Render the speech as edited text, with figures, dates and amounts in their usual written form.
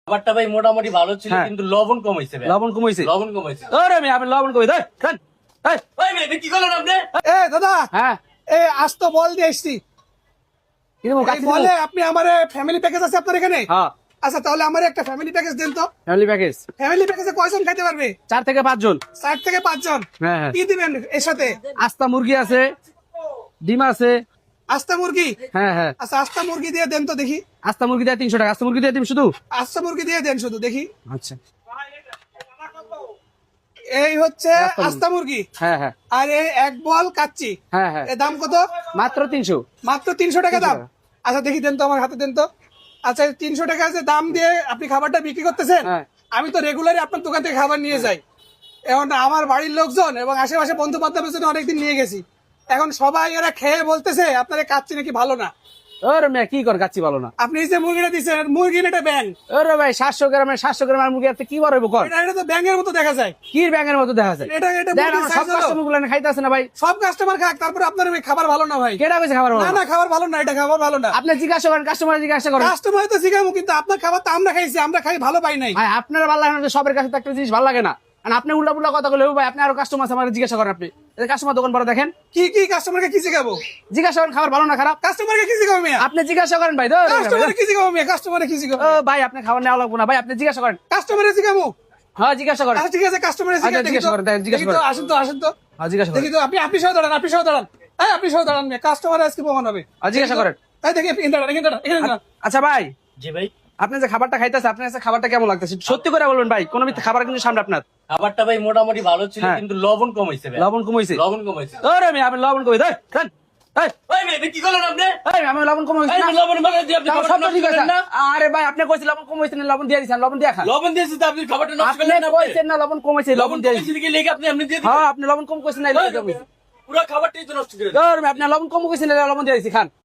খাবারটা ভাই মোটামুটি ভালো ছিল, হ্যাঁ। কিন্তু লবণ কম হয়েছে ভাই। লবণ কমাইছে। লবণ কম হয়েছে। আরে আমি আপনি লবণ কই দেই খান। এই ভাই ভাই কি করলেন আপনি? এ দাদা, হ্যাঁ এ আজ তো বল দিয়ে এসছি। কি দেবো এই কাচ্চি বলে দেবো? আপনি আমার ফ্যামিলি প্যাকেজ আছে আপনার এখানে? হ্যাঁ আচ্ছা তাহলে আমার একটা ফ্যামিলি প্যাকেজ দেন তো। ফ্যামিলি প্যাকেজ ফ্যামিলি প্যাকেজে কয়জন খাইতে পারবে? 4 থেকে 5 জন। 60 থেকে 5 জন। হ্যাঁ হ্যাঁ কি দিবেন এর সাথে? আস্তা মুরগি আছে, ডিম আছে। আস্তা মুরগি? হ্যাঁ হ্যাঁ আচ্ছা আস্তা মুরগি দিয়ে দেন তো দেখি। আস্তা মুরগি দিয়ে 300 টাকা। আস্তা মুরগি দিয়ে দিম শুধু। আস্তা মুরগি দিয়ে দেন শুধু দেখি। আচ্ছা এই হচ্ছে আস্তা মুরগি। আস্তা মুরগি। হ্যাঁ হ্যাঁ আর এই এক বল কাচ্চি, হ্যাঁ হ্যাঁ এর দাম কত? মাত্র 300। মাত্র 300 টাকা দাম। 300 টাকা। আচ্ছা দেখি দেন তো, আমার হাতে দেন তো। আচ্ছা 300 টাকা যে দাম দিয়ে আপনি খাবারটা বিক্রি করতেছেন, হ্যাঁ। আমি তো রেগুলারই আপনার দোকান থেকে খাবার নিয়ে যাই। এখন আমার বাড়ির লোকজন এবং আশেপাশে বন্ধু বান্ধবের জন্য অনেকদিন নিয়ে গেছি। এখন সবাই এরা খেয়ে বলতেছে আপনার এই কাচ্চি নাকি ভালো না। ওরে মিয়া কি কর কাচ্চি ভালো না। আপনি যে মুরগিটা দিচ্ছেন, মুরগি না এটা ব্যাং? ওরে ভাই 700 গ্রামের মুরগি আপনি কি বলবো কর? এটা তো ব্যাঙের মতো দেখা যায়। কি ব্যাঙের মতো দেখা যায়? এটা এটা দেখ মুরগির আমার সব size হলো। কাস্টমার গুলো খাইতে আছে না ভাই। সব কাস্টমার খাক, তারপরে আপনার ওই খাবার ভালো না ভাই। কেডা কইছে খাবার ভালো না না? না, খাবার ভালো না, এটা খাবার ভালো না। আপনি জিজ্ঞাসা করেন, কাস্টমার জিজ্ঞাসা করেন। কাস্টমার তো শিখাবো, কিন্তু আপনার খাবার তো আমরা খাইছি, আমরা খাই ভালো পাই নাই। ভাই আপনার ভালো লাগে না, সবার কাছে তো একটা জিনিস ভালো লাগে না। আর আপনি উল্টা পুল্টা কথা বলে ভাই, আপনি আরো কাস্টমার আছে আমার জিজ্ঞাসা করেন। আপনি কাস্টমার দোকান পরে দেখেন, কি কি কাস্টমারকে কি শিখাবো? জিজ্ঞাসা করেন খাবার ভালো না খারাপ। কাস্টমারকে কি শিখাবো মিয়া? আপনি জিজ্ঞাসা করেন ভাই। ধর কাস্টমারে কি শিখাবো মিয়া? কাস্টমারে কি শিখাবো? ও ভাই আপনি খাবার নেওয়া লাগবো না ভাই, আপনি জিজ্ঞাসা করেন। কাস্টমারে শিখাবো? হ্যাঁ জিজ্ঞাসা করেন। আচ্ছা ঠিক আছে, কাস্টমারে আচ্ছা, শিখাই দেখি জিজ্ঞাসা তো। করেন, দেখেন, জিজ্ঞাসা দেখি তো, করেন। আসেন তো আসেন তো। হ্যাঁ জিজ্ঞাসা করেন। দেখি তো, আপনি সহ দাঁড়ান, আপনি সহ দাঁড়ান। হ্যাঁ আপনি সহ দাঁড়ান মিয়া, কাস্টমার আজকে প্রমাণ হবে। জিজ্ঞাসা করেন। এই দেখি এখানে দাঁড়ান, এখানে দাঁড়ান, এখানে দাঁড়ান। আচ্ছা ভাই, জি ভাই, আপনি যে খাবারটা খাইতেছে, আপনার কাছে খাবারটা কেমন লাগতেছে সত্যি করে বলবেন ভাই। কোনো খাবার কিন্তু সামনে আপনার। খাবারটা ভাই মোটামুটি ভালো ছিল, হ্যাঁ। কিন্তু লবণ কম হয়েছে ভাই। লবণ কমাইছে। লবণ কম হয়েছে। ওরে আমি আপনি লবণ কই দেই খান। এই ভাই ভাই কি করলেন আপনি? এই আমি লবণ কমাইছি এই না। লবণ মানে দিয়ে আপনি তাও খাবারটা সব তো নষ্ট ঠিক আছে। করলেন না? আরে ভাই আপনি কইছেন লবণ কমাইছে না, লবণ দিয়ে দিছেন, লবণ দিয়ে খান। লবণ দিয়েছি তো আপনি খাবারটা নষ্ট আপনি করলেন না। কইছেন না লবণ কমাইছে, লবণ দিয়ে দিছেন। কমেছে কি লেগে আপনি এমনি দিয়ে দিলেন? হ্যাঁ আপনি লবণ কম কইছেন না, এই লবণ কমাইছে। পুরো খাবারটাই তো নষ্ট করে দিলেন। ওরে আমি আপনি লবণ কম কইছেন না, লবণ দিয়ে দিছি খান।